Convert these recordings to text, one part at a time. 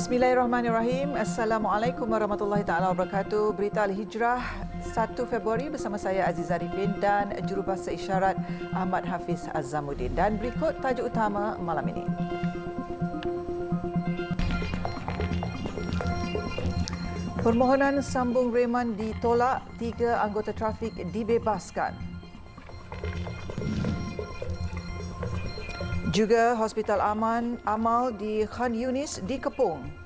Bismillahirrahmanirrahim. Assalamualaikum warahmatullahi taala wabarakatuh. Berita Al-Hijrah 1 Februari bersama saya Aziz Arifin dan jurubahasa isyarat Ahmad Hafiz Azzamuddin. Dan berikut tajuk utama malam ini. Permohonan sambung reman ditolak, 3 anggota trafik dibebaskan. Juga Hospital Amal di Khan Yunis dikepung.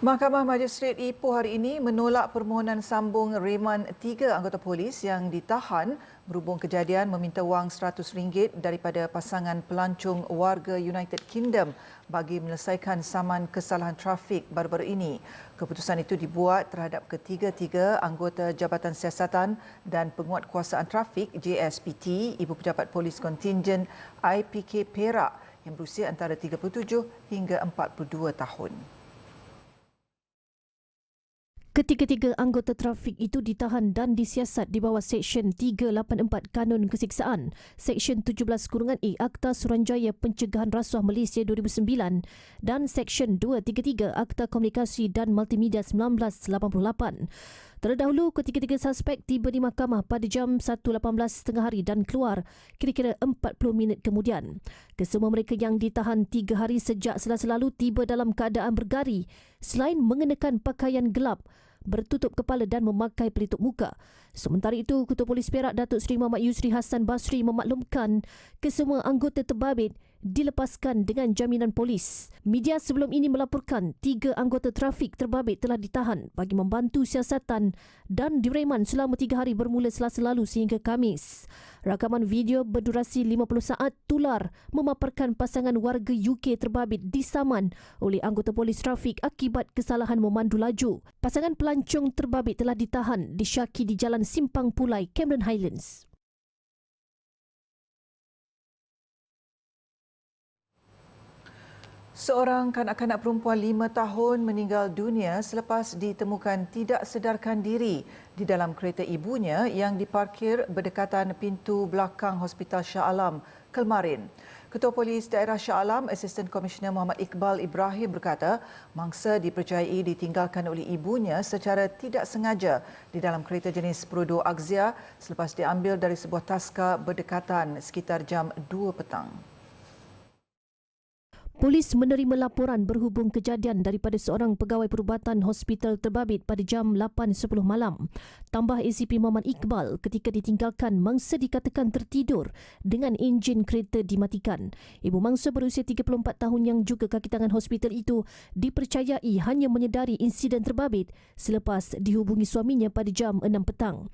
Mahkamah Majistret Ipoh hari ini menolak permohonan sambung reman 3 anggota polis yang ditahan berhubung kejadian meminta wang RM100 daripada pasangan pelancong warga United Kingdom bagi menyelesaikan saman kesalahan trafik baru-baru ini. Keputusan itu dibuat terhadap ketiga-tiga anggota Jabatan Siasatan dan Penguatkuasaan Trafik JSPT, Ibu Pejabat Polis Kontingen IPK Perak yang berusia antara 37 hingga 42 tahun. Ketiga-tiga anggota trafik itu ditahan dan disiasat di bawah Seksyen 384 Kanun Keseksaan, Seksyen 17-A Akta Suruhanjaya Pencegahan Rasuah Malaysia 2009 dan Seksyen 233 Akta Komunikasi dan Multimedia 1988. Terdahulu, ketiga-tiga suspek tiba di mahkamah pada jam 1.18 tengah hari dan keluar kira-kira 40 minit kemudian. Kesemua mereka yang ditahan 3 hari sejak Selasa lalu tiba dalam keadaan bergari selain mengenakan pakaian gelap, bertutup kepala dan memakai pelitup muka. Sementara itu, Ketua Polis Perak Datuk Seri Muhammad Yusri Hassan Basri memaklumkan kesemua anggota terbabit dilepaskan dengan jaminan polis. Media sebelum ini melaporkan 3 anggota trafik terbabit telah ditahan bagi membantu siasatan dan direman selama 3 hari bermula Selasa lalu sehingga Khamis. Rakaman video berdurasi 50 saat tular memaparkan pasangan warga UK terbabit disaman oleh anggota polis trafik akibat kesalahan memandu laju. Pasangan pelancong terbabit telah ditahan disyaki di Jalan Simpang Pulai, Cameron Highlands. Seorang kanak-kanak perempuan 5 tahun meninggal dunia selepas ditemukan tidak sedarkan diri di dalam kereta ibunya yang diparkir berdekatan pintu belakang Hospital Shah Alam, Kelmarin. Ketua Polis Daerah Shah Alam, Asisten Komisioner Muhammad Iqbal Ibrahim berkata, mangsa dipercayai ditinggalkan oleh ibunya secara tidak sengaja di dalam kereta jenis Perodo Axia selepas diambil dari sebuah taska berdekatan sekitar jam 2 petang. Polis menerima laporan berhubung kejadian daripada seorang pegawai perubatan hospital terbabit pada jam 8.10 malam. Tambah ACP Muhammad Iqbal, ketika ditinggalkan, mangsa dikatakan tertidur dengan enjin kereta dimatikan. Ibu mangsa berusia 34 tahun yang juga kaki tangan hospital itu dipercayai hanya menyedari insiden terbabit selepas dihubungi suaminya pada jam 6 petang.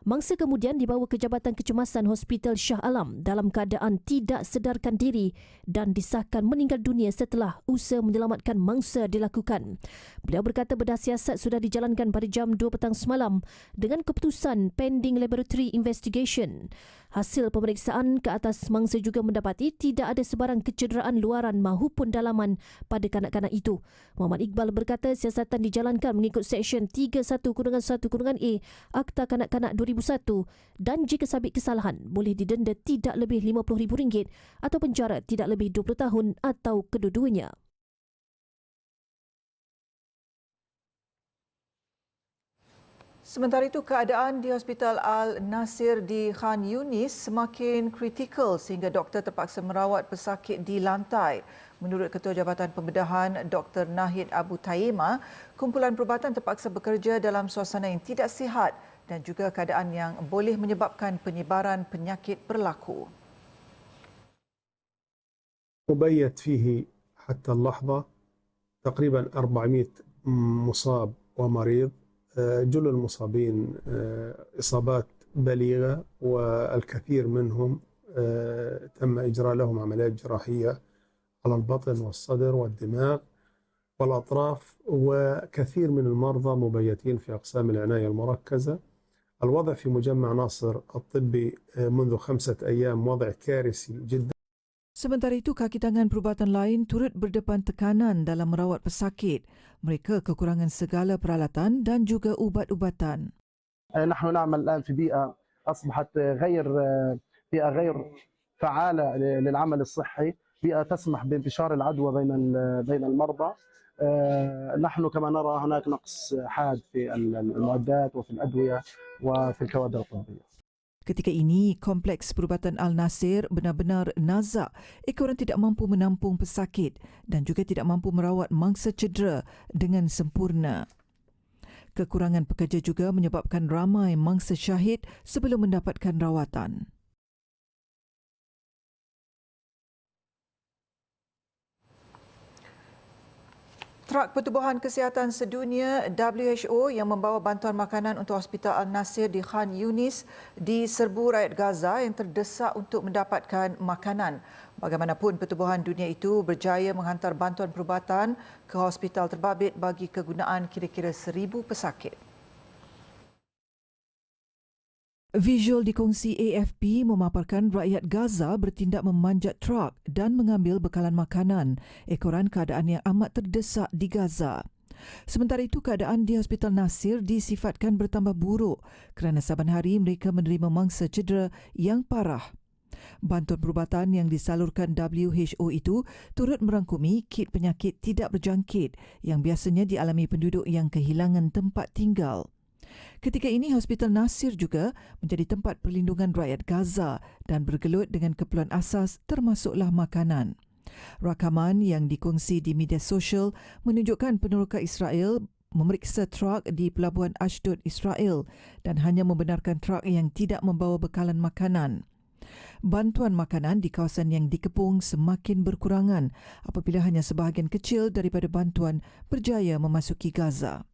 Mangsa kemudian dibawa ke Jabatan Kecemasan Hospital Shah Alam dalam keadaan tidak sedarkan diri dan disahkan meninggal dunia setelah usaha menyelamatkan mangsa dilakukan. Beliau berkata bedah siasat sudah dijalankan pada jam 2 petang semalam dengan keputusan pending laboratory investigation. Hasil pemeriksaan ke atas mangsa juga mendapati tidak ada sebarang kecederaan luaran maupun dalaman pada kanak-kanak itu. Muhammad Iqbal berkata siasatan dijalankan mengikut Seksyen 31-1-A Akta Kanak-Kanak 2001 dan jika sabit kesalahan boleh didenda tidak lebih RM50,000 atau penjara tidak lebih 20 tahun atau kedua-duanya. Sementara itu, keadaan di Hospital Al-Nasir di Khan Yunis semakin kritikal sehingga doktor terpaksa merawat pesakit di lantai. Menurut Ketua Jabatan Pembedahan Dr. Nahid Abu Taima, kumpulan perubatan terpaksa bekerja dalam suasana yang tidak sihat dan juga keadaan yang boleh menyebabkan penyebaran penyakit berlaku. مبيت فيه حتى اللحظة تقريبا 400 مصاب ومريض. جل المصابين إصابات بليغة والكثير منهم تم إجراء لهم عمليات جراحية على البطن والصدر والدماغ والأطراف، وكثير من المرضى مبيتين في أقسام العناية المركزة. الوضع في مجمع ناصر الطبي منذ 5 أيام وضع كارثي جدا. Sementara itu, kaki tangan perubatan lain turut berdepan tekanan dalam merawat pesakit. Mereka kekurangan segala peralatan dan juga ubat-ubatan. نحن نعمل الآن في بيئة أصبحت بيئة غير فعالة للعمل الصحي، بيئة تسمح بانتشار العدوى بين المرضى. نحن كما نرى هناك نقص حاد في المعدات وفي الأدوية وفي الكوادر الطبية. Ketika ini, Kompleks Perubatan Al-Nasir benar-benar nazak ekoran tidak mampu menampung pesakit dan juga tidak mampu merawat mangsa cedera dengan sempurna. Kekurangan pekerja juga menyebabkan ramai mangsa syahid sebelum mendapatkan rawatan. Trak Pertubuhan Kesihatan Sedunia WHO yang membawa bantuan makanan untuk Hospital Al-Nasir di Khan Yunis diserbu rakyat Gaza yang terdesak untuk mendapatkan makanan. Bagaimanapun, Pertubuhan Dunia itu berjaya menghantar bantuan perubatan ke hospital terbabit bagi kegunaan kira-kira 1,000 pesakit. Visual dikongsi AFP memaparkan rakyat Gaza bertindak memanjat truk dan mengambil bekalan makanan ekoran keadaan yang amat terdesak di Gaza. Sementara itu, keadaan di Hospital Nasir disifatkan bertambah buruk kerana saban hari mereka menerima mangsa cedera yang parah. Bantuan perubatan yang disalurkan WHO itu turut merangkumi kit penyakit tidak berjangkit yang biasanya dialami penduduk yang kehilangan tempat tinggal. Ketika ini, Hospital Nasir juga menjadi tempat perlindungan rakyat Gaza dan bergelut dengan keperluan asas termasuklah makanan. Rakaman yang dikongsi di media sosial menunjukkan peneroka Israel memeriksa truk di Pelabuhan Ashdod, Israel dan hanya membenarkan truk yang tidak membawa bekalan makanan. Bantuan makanan di kawasan yang dikepung semakin berkurangan apabila hanya sebahagian kecil daripada bantuan berjaya memasuki Gaza.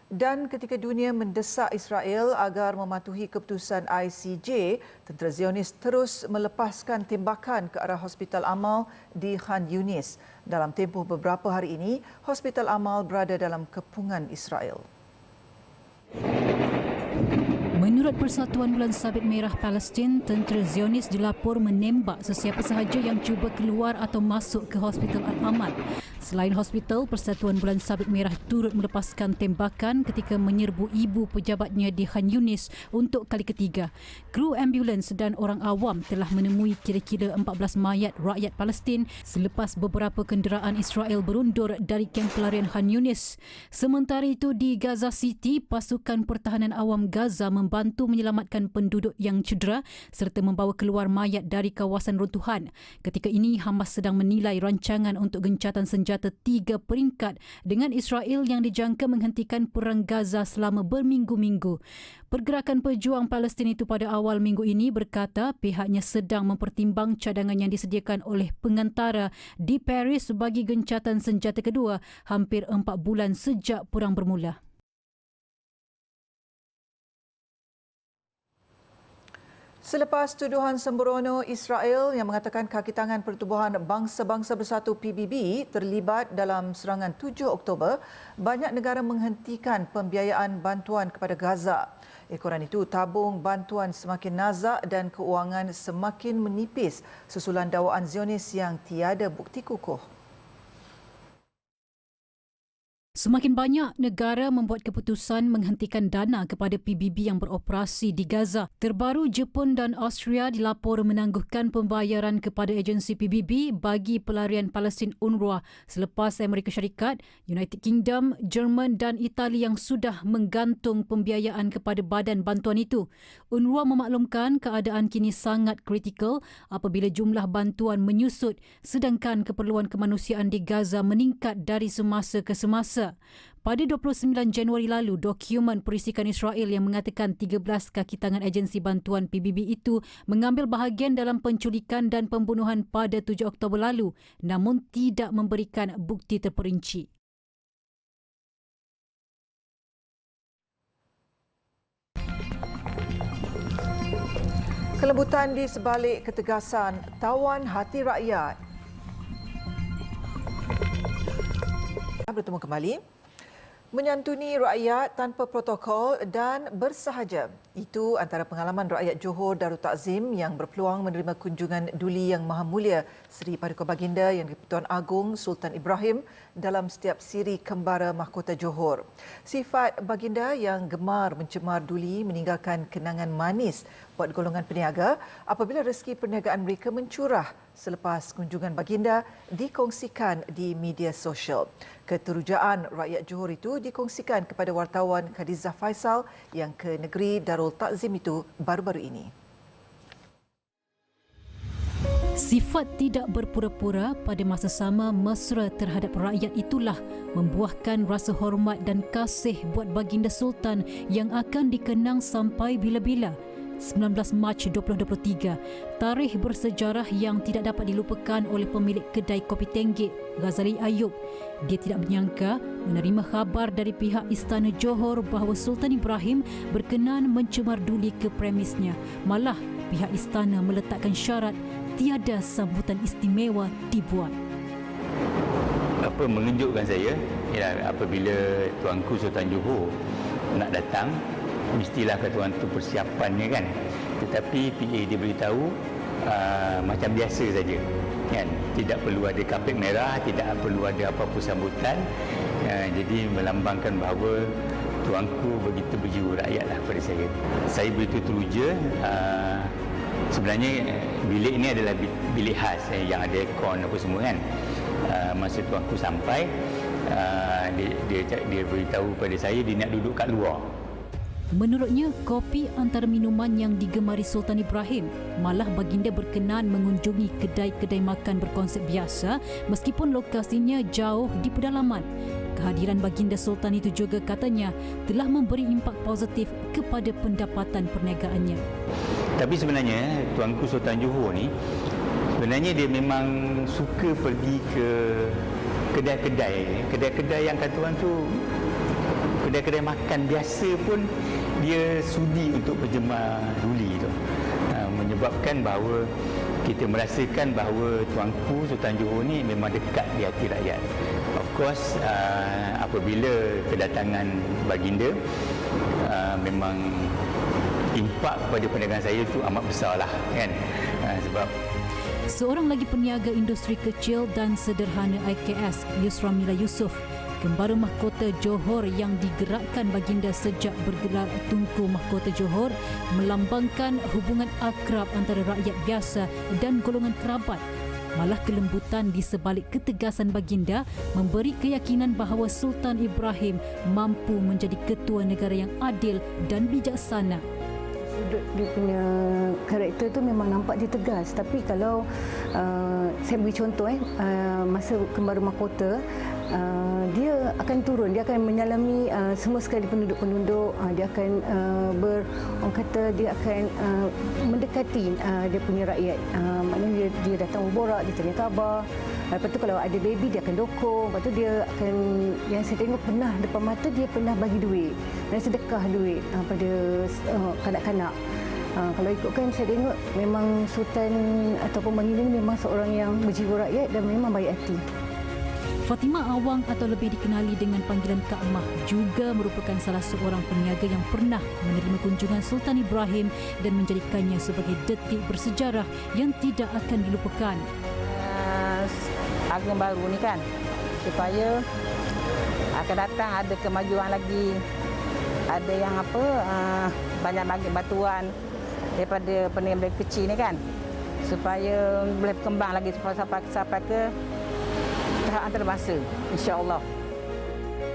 Dan ketika dunia mendesak Israel agar mematuhi keputusan ICJ, tentera Zionis terus melepaskan tembakan ke arah Hospital Amal di Khan Yunis. Dalam tempoh beberapa hari ini, Hospital Amal berada dalam kepungan Israel. Menurut Persatuan Bulan Sabit Merah Palestin, tentera Zionis dilapor menembak sesiapa sahaja yang cuba keluar atau masuk ke Hospital Al-Amal. Selain hospital, Persatuan Bulan Sabit Merah turut melepaskan tembakan ketika menyerbu ibu pejabatnya di Khan Yunis untuk kali ketiga. Kru ambulans dan orang awam telah menemui kira-kira 14 mayat rakyat Palestin selepas beberapa kenderaan Israel berundur dari kem pelarian Khan Yunis. Sementara itu, di Gaza City, pasukan pertahanan awam Gaza membantu menyelamatkan penduduk yang cedera serta membawa keluar mayat dari kawasan runtuhan. Ketika ini, Hamas sedang menilai rancangan untuk gencatan senjata 3 peringkat dengan Israel yang dijangka menghentikan perang Gaza selama berminggu-minggu. Pergerakan pejuang Palestin itu pada awal minggu ini berkata pihaknya sedang mempertimbang cadangan yang disediakan oleh pengantara di Paris bagi gencatan senjata kedua hampir 4 bulan sejak perang bermula. Selepas tuduhan sembrono Israel yang mengatakan kaki tangan Pertubuhan Bangsa-Bangsa Bersatu PBB terlibat dalam serangan 7 Oktober, banyak negara menghentikan pembiayaan bantuan kepada Gaza. Ekoran itu tabung bantuan semakin nazak dan keuangan semakin menipis susulan dakwaan Zionis yang tiada bukti kukuh. Semakin banyak negara membuat keputusan menghentikan dana kepada PBB yang beroperasi di Gaza. Terbaru, Jepun dan Austria dilapor menangguhkan pembayaran kepada agensi PBB bagi pelarian Palestin UNRWA selepas Amerika Syarikat, United Kingdom, Jerman dan Itali yang sudah menggantung pembiayaan kepada badan bantuan itu. UNRWA memaklumkan keadaan kini sangat kritikal apabila jumlah bantuan menyusut sedangkan keperluan kemanusiaan di Gaza meningkat dari semasa ke semasa. Pada 29 Januari lalu, dokumen perisikan Israel yang mengatakan 13 kaki tangan agensi bantuan PBB itu mengambil bahagian dalam penculikan dan pembunuhan pada 7 Oktober lalu namun tidak memberikan bukti terperinci. Kelembutan di sebalik ketegasan tawan hati rakyat. Bertemu kembali. Menyantuni rakyat tanpa protokol dan bersahaja. Itu antara pengalaman rakyat Johor Darul Takzim yang berpeluang menerima kunjungan Duli Yang Maha Mulia Seri Paduka Baginda Yang di-Pertuan Agong Sultan Ibrahim dalam setiap siri kembara Mahkota Johor. Sifat baginda yang gemar mencemar Duli meninggalkan kenangan manis buat golongan peniaga apabila rezeki perniagaan mereka mencurah selepas kunjungan baginda dikongsikan di media sosial. Keterujaan rakyat Johor itu dikongsikan kepada wartawan Khadijah Faisal yang ke negeri Darul Takzim itu baru-baru ini. Sifat tidak berpura-pura pada masa sama mesra terhadap rakyat itulah membuahkan rasa hormat dan kasih buat baginda Sultan yang akan dikenang sampai bila-bila. 19 Mac 2023, tarikh bersejarah yang tidak dapat dilupakan oleh pemilik kedai kopi Tenggek, Ghazali Ayub. Dia tidak menyangka menerima khabar dari pihak Istana Johor bahawa Sultan Ibrahim berkenan mencemar Duli ke premisnya. Malah pihak istana meletakkan syarat tiada sambutan istimewa dibuat. Apa menunjukkan saya ialah apabila Tuanku Sultan Johor nak datang, mestilah ketuan tu persiapannya kan. Tetapi PA dia beritahu macam biasa saja kan, tidak perlu ada kapet merah, tidak perlu ada apa-apa sambutan. Jadi melambangkan bahawa tuanku begitu berjiwa rakyatlah pada saya. Saya begitu teruja. Sebenarnya bilik ini adalah bilik khas yang ada aircon apa semua kan. Masa tuanku sampai, dia beritahu pada saya dia nak duduk kat luar. Menurutnya, kopi antara minuman yang digemari Sultan Ibrahim. Malah baginda berkenan mengunjungi kedai-kedai makan berkonsep biasa meskipun lokasinya jauh di pedalaman. Kehadiran baginda Sultan itu juga katanya telah memberi impak positif kepada pendapatan perniagaannya. Tapi sebenarnya Tuanku Sultan Johor ni sebenarnya dia memang suka pergi ke kedai-kedai yang kata orang tu kedai-kedai makan biasa pun dia sudi untuk berjemar Duli tu. Menyebabkan bahawa kita merasakan bahawa Tuanku Sultan Johor ni memang dekat di hati rakyat. Of course, apabila kedatangan baginda, memang impak kepada perniagaan saya tu amat besarlah kan. Sebab seorang lagi peniaga industri kecil dan sederhana IKS, Yusra Mila Yusof, Gembara Mahkota Johor yang digerakkan baginda sejak bergelar Tunku Mahkota Johor, melambangkan hubungan akrab antara rakyat biasa dan golongan kerabat. Malah kelembutan di sebalik ketegasan baginda memberi keyakinan bahawa Sultan Ibrahim mampu menjadi ketua negara yang adil dan bijaksana. Dia punya karakter tu memang nampak dia tegas, tapi kalau saya beri contoh masa Gembara Mahkota, dia akan turun, dia akan menyalami semua sekali penduduk-penduduk, dia akan orang kata dia akan mendekati dia punya rakyat. Maknanya dia datang berborak, dia tanya khabar. Lepas tu kalau ada baby dia akan dokong. Lepas tu dia akan, yang saya tengok pernah depan mata dia pernah bagi duit dan sedekah duit pada kanak-kanak. Kalau ikutkan saya tengok memang Sultan ataupun baginda ni memang seorang yang berjiwa rakyat dan memang baik hati. Fatimah Awang atau lebih dikenali dengan panggilan Kak Mah juga merupakan salah seorang peniaga yang pernah menerima kunjungan Sultan Ibrahim dan menjadikannya sebagai detik bersejarah yang tidak akan dilupakan. Ageng baru ni kan, supaya akan datang ada kemajuan lagi, ada yang banyak bagi bantuan daripada peniaga kecil ni kan, supaya boleh berkembang lagi sampai ke tahap antarabangsa, insya-Allah.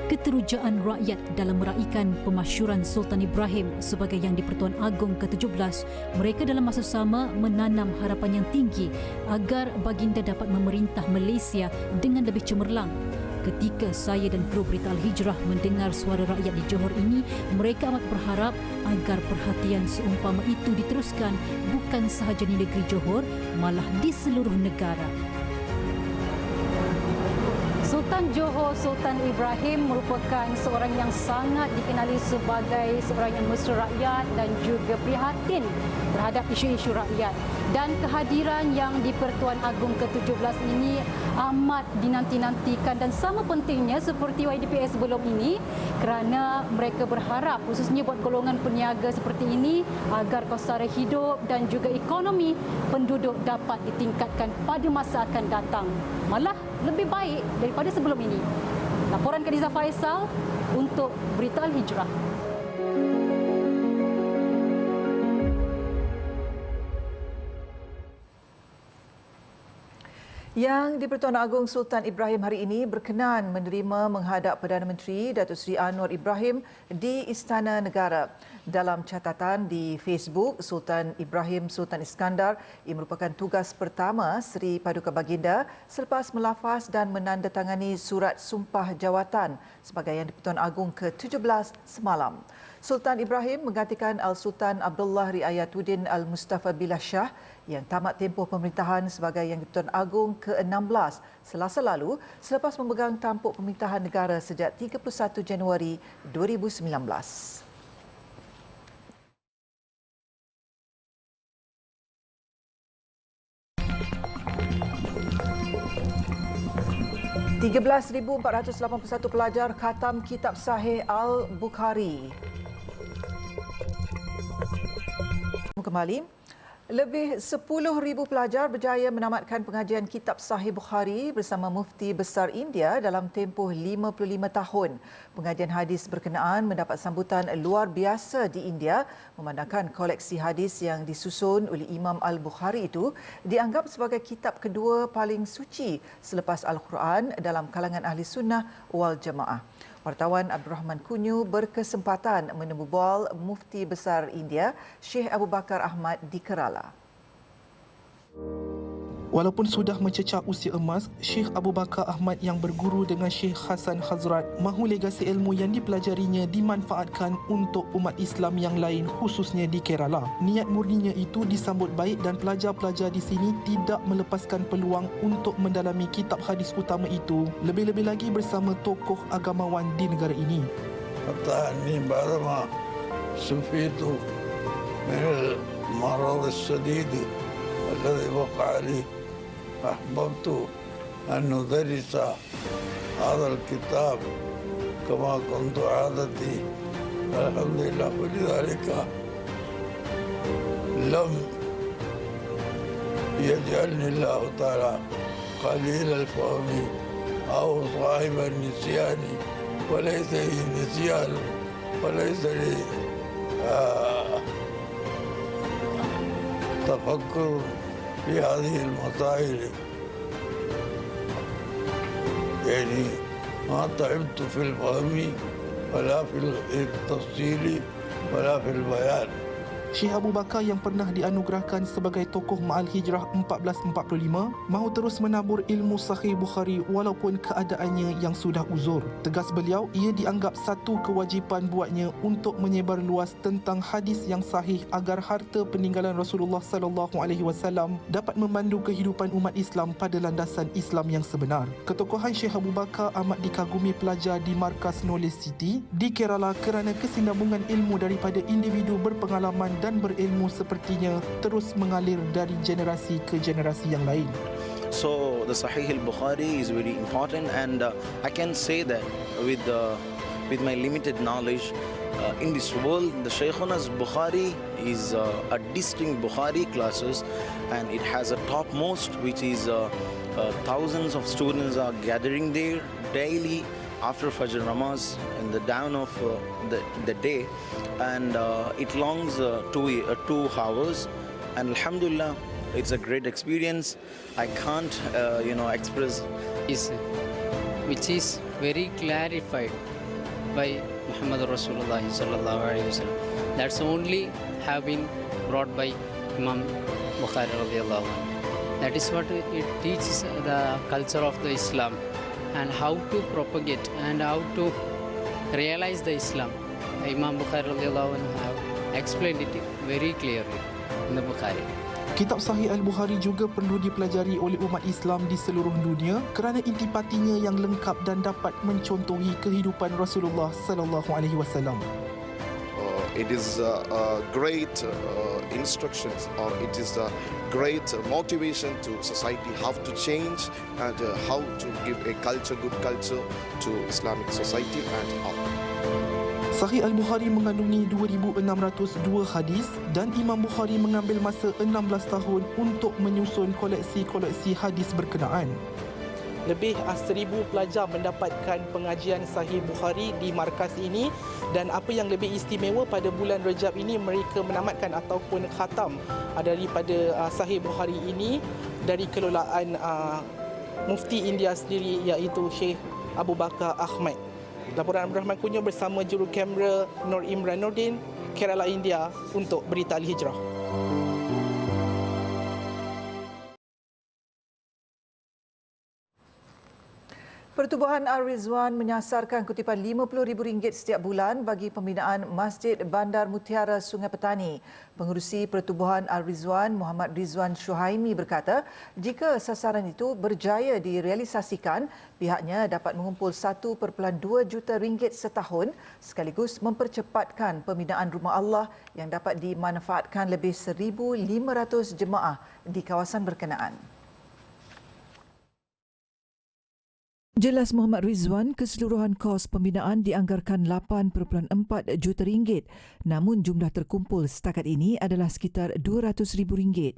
Keterujaan rakyat dalam meraikan pemasyuran Sultan Ibrahim sebagai Yang di-Pertuan Agong ke-17, mereka dalam masa sama menanam harapan yang tinggi agar baginda dapat memerintah Malaysia dengan lebih cemerlang. Ketika saya dan kru Berita Al-Hijrah mendengar suara rakyat di Johor ini, mereka amat berharap agar perhatian seumpama itu diteruskan bukan sahaja di negeri Johor, malah di seluruh negara. Sultan Johor Sultan Ibrahim merupakan seorang yang sangat dikenali sebagai seorang yang mesra rakyat dan juga prihatin terhadap isu-isu rakyat. Dan kehadiran yang di Pertuan Agong ke-17 ini amat dinanti-nantikan dan sama pentingnya seperti YDPS sebelum ini kerana mereka berharap khususnya buat golongan peniaga seperti ini agar kos sara hidup dan juga ekonomi penduduk dapat ditingkatkan pada masa akan datang. Malah lebih baik daripada sebelum ini. Laporan Khadijah Faisal untuk Berita Al-Hijrah. Yang di-Pertuan Agong Sultan Ibrahim hari ini berkenan menerima menghadap Perdana Menteri Datuk Seri Anwar Ibrahim di Istana Negara. Dalam catatan di Facebook, Sultan Ibrahim Sultan Iskandar, ia merupakan tugas pertama Seri Paduka Baginda selepas melafaz dan menandatangani surat sumpah jawatan sebagai Yang di-Pertuan Agong ke-17 semalam. Sultan Ibrahim menggantikan Al-Sultan Abdullah Riayatuddin Al-Mustafa Billah Shah yang tamat tempoh pemerintahan sebagai Yang di-Pertuan Agong ke-16 Selasa lalu selepas memegang tampuk pemerintahan negara sejak 31 Januari 2019. (13,481) pelajar khatam Kitab Sahih Al-Bukhari. Kembali, lebih 10,000 pelajar berjaya menamatkan pengajian Kitab Sahih Bukhari bersama Mufti Besar India dalam tempoh 55 tahun. Pengajian hadis berkenaan mendapat sambutan luar biasa di India memandangkan koleksi hadis yang disusun oleh Imam Al-Bukhari itu dianggap sebagai kitab kedua paling suci selepas Al-Quran dalam kalangan ahli sunnah wal jamaah. Wartawan Abdul Rahman Kunyu berkesempatan menemu bual Mufti Besar India, Syekh Abu Bakar Ahmad di Kerala. Walaupun sudah mencecah usia emas, Syekh Abu Bakar Ahmad yang berguru dengan Syekh Hasan Hazrat mahu legasi ilmu yang dipelajarinya dimanfaatkan untuk umat Islam yang lain khususnya di Kerala. Niat murninya itu disambut baik dan pelajar-pelajar di sini tidak melepaskan peluang untuk mendalami kitab hadis utama itu, lebih-lebih lagi bersama tokoh agamawan di negara ini. Ini barama sufitu min al-marad al-shadid alladhi waqa alayhi. أحببت أن ندرس هذا الكتاب كما كنت عادتي الحمد لله ولذلك لم يجعلني الله تعالى قليل الفهم أو صاحب النسيان وليس لي نسيان وليس لي تفكر في هذه المسائل يعني ما تعبت في الفهم ولا في التفصيل ولا في البيان. Syekh Abu Bakar yang pernah dianugerahkan sebagai tokoh Ma'al Hijrah 1445 mahu terus menabur ilmu Sahih Bukhari walaupun keadaannya yang sudah uzur. Tegas beliau, ia dianggap satu kewajipan buatnya untuk menyebar luas tentang hadis yang sahih agar harta peninggalan Rasulullah sallallahu alaihi wasallam dapat memandu kehidupan umat Islam pada landasan Islam yang sebenar. Ketokohan Syekh Abu Bakar amat dikagumi pelajar di Markas Knowledge City di Kerala kerana kesinambungan ilmu daripada individu berpengalaman dan berilmu sepertinya terus mengalir dari generasi ke generasi yang lain. So the Sahih al-Bukhari is very important, and I can say that with my limited knowledge in this world, the Shaykhuna's Bukhari is a distinct Bukhari classes, and it has a topmost, which is thousands of students are gathering there daily after Fajr Namaz in the dawn of the day, and it longs 2 hours, and Alhamdulillah, it's a great experience. I can't express. Which is very clarified by Muhammad Rasulullah sallallahu alaihi wasallam. That's only have been brought by Imam Bukhari radhiyallahu anhu. That is what it teaches the culture of the Islam and how to propagate and how to realize the Islam. Imam Bukhari radhiyallahu anhu have explained it very clearly in the Bukhari. Kitab Sahih Al-Bukhari juga perlu dipelajari oleh umat Islam di seluruh dunia kerana intipatinya yang lengkap dan dapat mencontohi kehidupan Rasulullah sallallahu alaihi wasallam. It is great instructions, or it is a great motivation to society how to change and how to give a good culture to Islamic society and all. Sahih Al-Bukhari mengandungi 2,602 hadis dan Imam Bukhari mengambil masa 16 tahun untuk menyusun koleksi-koleksi hadis berkenaan. Lebih 1,000 pelajar mendapatkan pengajian Sahih Bukhari di markas ini, dan apa yang lebih istimewa pada bulan Rejab ini, mereka menamatkan ataupun khatam daripada Sahih Bukhari ini dari kelolaan Mufti India sendiri, iaitu Sheikh Abu Bakar Ahmad. Laporan Abdul Rahman Kunyo bersama juru kamera Nur Imran Nordin, Kerala, India untuk Berita Al-Hijrah. Pertubuhan Al-Rizwan menyasarkan kutipan RM50,000 setiap bulan bagi pembinaan Masjid Bandar Mutiara Sungai Petani. Pengerusi Pertubuhan Al-Rizwan, Muhammad Rizwan Syuhaimi berkata, jika sasaran itu berjaya direalisasikan, pihaknya dapat mengumpul RM1.2 juta setahun sekaligus mempercepatkan pembinaan Rumah Allah yang dapat dimanfaatkan lebih 1,500 jemaah di kawasan berkenaan. Jelas Muhammad Rizwan, keseluruhan kos pembinaan dianggarkan RM8.4 juta, namun jumlah terkumpul setakat ini adalah sekitar RM200,000.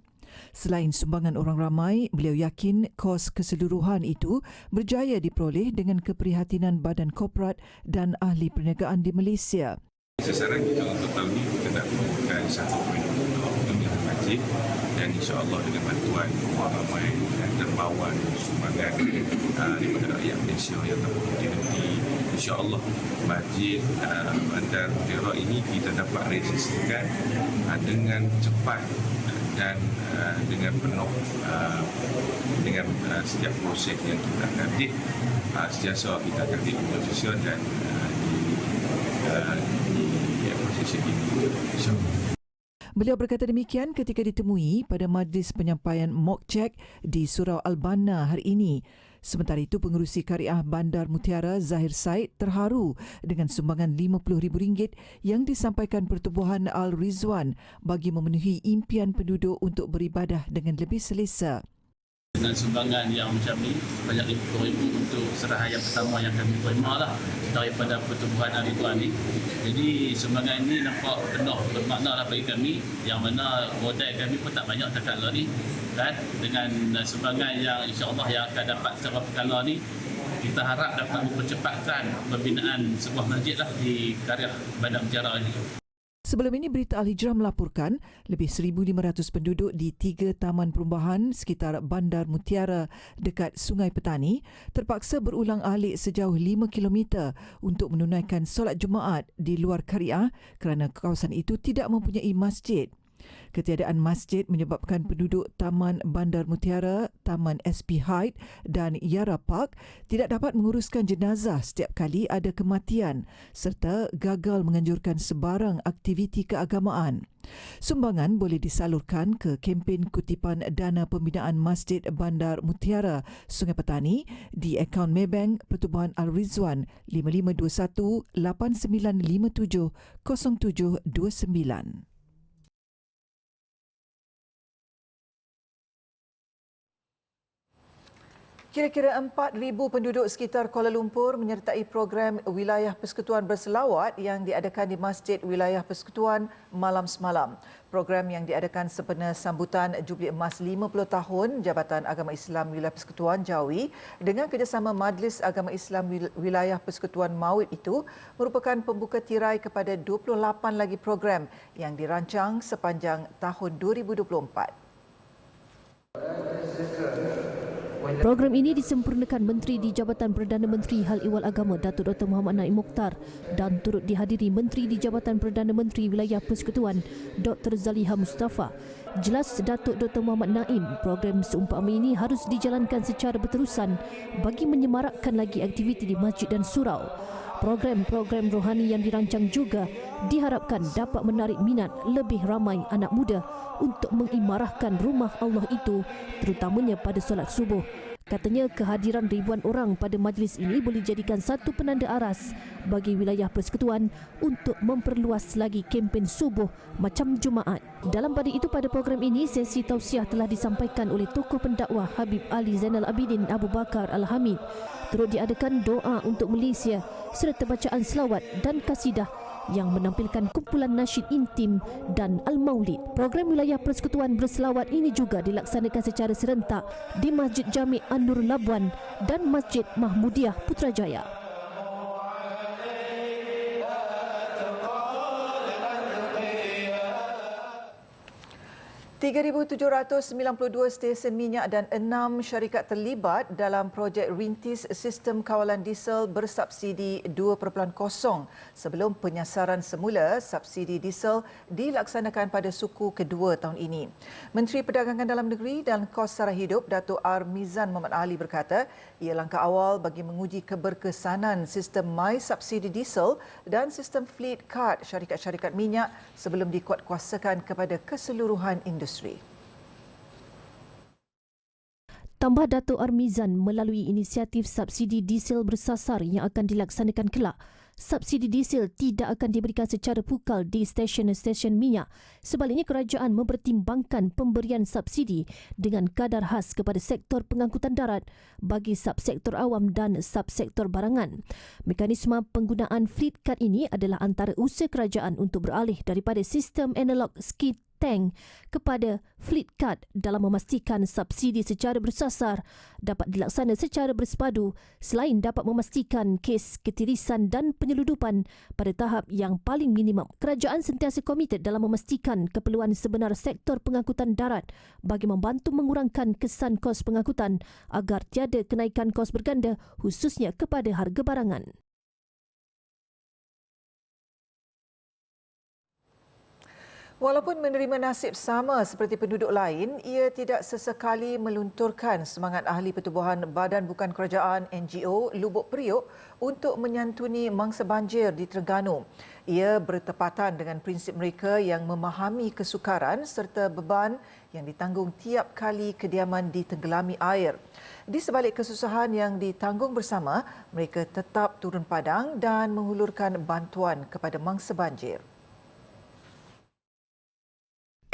Selain sumbangan orang ramai, beliau yakin kos keseluruhan itu berjaya diperoleh dengan keprihatinan badan korporat dan ahli perniagaan di Malaysia. Sasaran kita untuk tahun ini kita nak membuka satu pembinaan masjid, dan insya-Allah dengan bantuan orang ramai dan dermawan sumbangan daripada rakyat Malaysia yang terhenti, insya-Allah masjid Bandar Mutiara ini kita dapat realisasikan dengan cepat dan dengan penuh dengan setiap proses yang kita akan sentiasa kita akan diproses dan proses ini, insya-Allah. Beliau berkata demikian ketika ditemui pada majlis penyampaian mock check di Surau Al-Banna hari ini. Sementara itu, pengerusi Kariah Bandar Mutiara Zahir Said terharu dengan sumbangan RM50,000 yang disampaikan Pertubuhan Al-Rizwan bagi memenuhi impian penduduk untuk beribadah dengan lebih selesa. Dengan sumbangan yang macam ni, sebanyak RM50,000 untuk serahan yang pertama yang kami terima lah daripada Pertubuhan Al-Rizwan ni. Jadi sumbangan ini nampak penuh bermakna lah bagi kami, yang mana modal kami pun tak banyak takat lah ni. Dan dengan sumbangan yang insya-Allah yang akan dapat secara berkala ni, kita harap dapat mempercepatkan pembinaan sebuah masjid lah di Kariah Bandar Mutiara ini. Sebelum ini, Berita Al-Hijrah melaporkan lebih 1,500 penduduk di 3 taman perubahan sekitar Bandar Mutiara dekat Sungai Petani terpaksa berulang-alik sejauh 5 km untuk menunaikan solat Jumaat di luar Kariah kerana kawasan itu tidak mempunyai masjid. Ketiadaan masjid menyebabkan penduduk Taman Bandar Mutiara, Taman SP Hyde dan Yara Park tidak dapat menguruskan jenazah setiap kali ada kematian serta gagal menganjurkan sebarang aktiviti keagamaan. Sumbangan boleh disalurkan ke kempen kutipan dana pembinaan Masjid Bandar Mutiara Sungai Petani di akaun Maybank Pertubuhan Al-Rizwan 5521 8957 0729. Kira-kira 4,000 penduduk sekitar Kuala Lumpur menyertai program Wilayah Persekutuan Berselawat yang diadakan di Masjid Wilayah Persekutuan malam semalam. Program yang diadakan sempena sambutan Jubli Emas 50 tahun Jabatan Agama Islam Wilayah Persekutuan Jawi dengan kerjasama Majlis Agama Islam Wilayah Persekutuan Mawib itu merupakan pembuka tirai kepada 28 lagi program yang dirancang sepanjang tahun 2024. Program ini disempurnakan Menteri di Jabatan Perdana Menteri Hal Ehwal Agama Datuk Dr. Muhammad Naim Mokhtar dan turut dihadiri Menteri di Jabatan Perdana Menteri Wilayah Persekutuan Dr. Zaliha Mustafa. Jelas Datuk Dr. Muhammad Naim, program seumpama ini harus dijalankan secara berterusan bagi menyemarakkan lagi aktiviti di masjid dan surau. Program-program rohani yang dirancang juga diharapkan dapat menarik minat lebih ramai anak muda untuk mengimarahkan rumah Allah itu, terutamanya pada solat subuh. Katanya kehadiran ribuan orang pada majlis ini boleh jadikan satu penanda aras bagi wilayah persekutuan untuk memperluas lagi kempen subuh macam Jumaat. Dalam pada itu, pada program ini, sesi tausiah telah disampaikan oleh tokoh pendakwah Habib Ali Zainal Abidin Abu Bakar Al-Hamid. Turut diadakan doa untuk Malaysia serta bacaan selawat dan kasidah yang menampilkan kumpulan nasyid intim dan al-maulid. Program wilayah persekutuan berselawat ini juga dilaksanakan secara serentak di Masjid Jami' An-Nur Labuan dan Masjid Mahmudiah Putrajaya. 3,792 stesen minyak dan 6 syarikat terlibat dalam projek rintis sistem kawalan diesel bersubsidi 2.0 sebelum penyasaran semula subsidi diesel dilaksanakan pada suku kedua tahun ini. Menteri Perdagangan Dalam Negeri dan Kos Sara Hidup Datuk Armizan Muhammad Ali berkata, ia langkah awal bagi menguji keberkesanan sistem My Subsidi Diesel dan sistem Fleet Card syarikat-syarikat minyak sebelum dikuatkuasakan kepada keseluruhan industri. Tambah Datuk Armizan, melalui inisiatif subsidi diesel bersasar yang akan dilaksanakan kelak, subsidi diesel tidak akan diberikan secara pukal di stesen-stesen minyak. Sebaliknya, kerajaan mempertimbangkan pemberian subsidi dengan kadar khas kepada sektor pengangkutan darat bagi subsektor awam dan subsektor barangan. Mekanisme penggunaan fleet card ini adalah antara usaha kerajaan untuk beralih daripada sistem analog skid tank kepada fleet card dalam memastikan subsidi secara bersasar dapat dilaksana secara bersepadu selain dapat memastikan kes ketirisan dan penyeludupan pada tahap yang paling minimum. Kerajaan sentiasa komited dalam memastikan keperluan sebenar sektor pengangkutan darat bagi membantu mengurangkan kesan kos pengangkutan agar tiada kenaikan kos berganda khususnya kepada harga barangan. Walaupun menerima nasib sama seperti penduduk lain, ia tidak sesekali melunturkan semangat ahli pertubuhan Badan Bukan Kerajaan NGO Lubuk Periuk untuk menyantuni mangsa banjir di Terengganu. Ia bertepatan dengan prinsip mereka yang memahami kesukaran serta beban yang ditanggung tiap kali kediaman ditenggelami air. Di sebalik kesusahan yang ditanggung bersama, mereka tetap turun padang dan menghulurkan bantuan kepada mangsa banjir.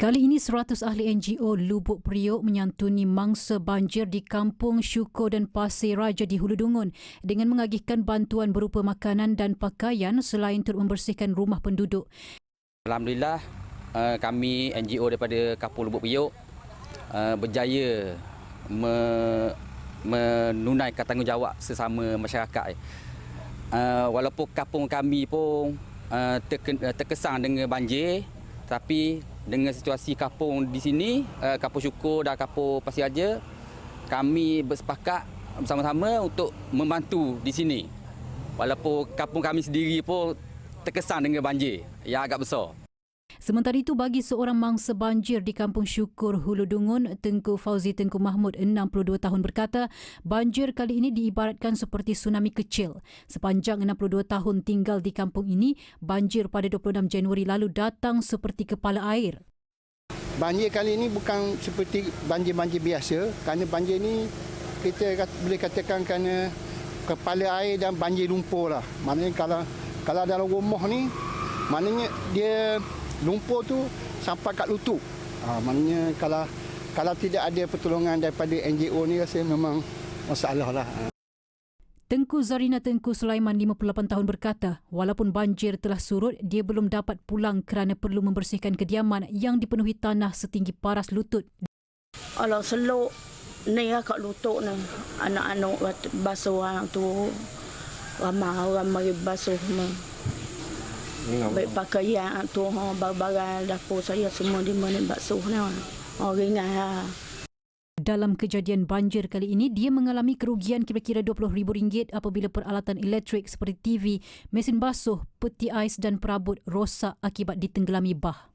Kali ini 100 ahli NGO Lubuk Periuk menyantuni mangsa banjir di Kampung Syukur dan Pasir Raja di Hulu Dungun dengan mengagihkan bantuan berupa makanan dan pakaian selain turut membersihkan rumah penduduk. Alhamdulillah, kami NGO daripada Kampung Lubuk Periuk berjaya menunaikan tanggungjawab sesama masyarakat. Walaupun kampung kami pun terkesan dengan banjir, tapi dengan situasi kampung di sini, Kampung Syukur dan Kampung Pasir Raja, kami bersepakat bersama-sama untuk membantu di sini. Walaupun kampung kami sendiri pun terkesan dengan banjir yang agak besar. Sementara itu, bagi seorang mangsa banjir di Kampung Syukur Hulu Dungun, Tengku Fauzi Tengku Mahmud, 62 tahun berkata, banjir kali ini diibaratkan seperti tsunami kecil. Sepanjang 62 tahun tinggal di kampung ini, banjir pada 26 Januari lalu datang seperti kepala air. Banjir kali ini bukan seperti banjir-banjir biasa, kerana banjir ini kita boleh katakan kerana kepala air dan banjir lumpur lah. Maknanya kalau dalam rumah ni, maknanya dia lumpur tu sampai kat lutut. Maknanya kalau tidak ada pertolongan daripada NGO ni, rasa memang masalah lah. Tengku Zarina Tengku Sulaiman, 58 tahun berkata, walaupun banjir telah surut, dia belum dapat pulang kerana perlu membersihkan kediaman yang dipenuhi tanah setinggi paras lutut. Kalau seluk ni kat lutut ni, anak-anak basuh orang tu, ramai basuh ni. Baik pakaian tu, barang dapur saya semua di mana basuh ni. Ringan. Dalam kejadian banjir kali ini, dia mengalami kerugian kira-kira RM20,000 apabila peralatan elektrik seperti TV, mesin basuh, peti ais dan perabot rosak akibat ditenggelami bah.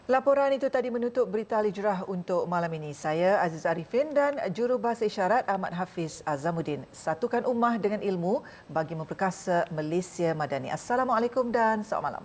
Laporan itu tadi menutup berita Al-Hijrah untuk malam ini. Saya Aziz Arifin dan Jurubahasa Isyarat Ahmad Hafiz Azamuddin. Satukan ummah dengan ilmu bagi memperkasa Malaysia Madani. Assalamualaikum dan selamat malam.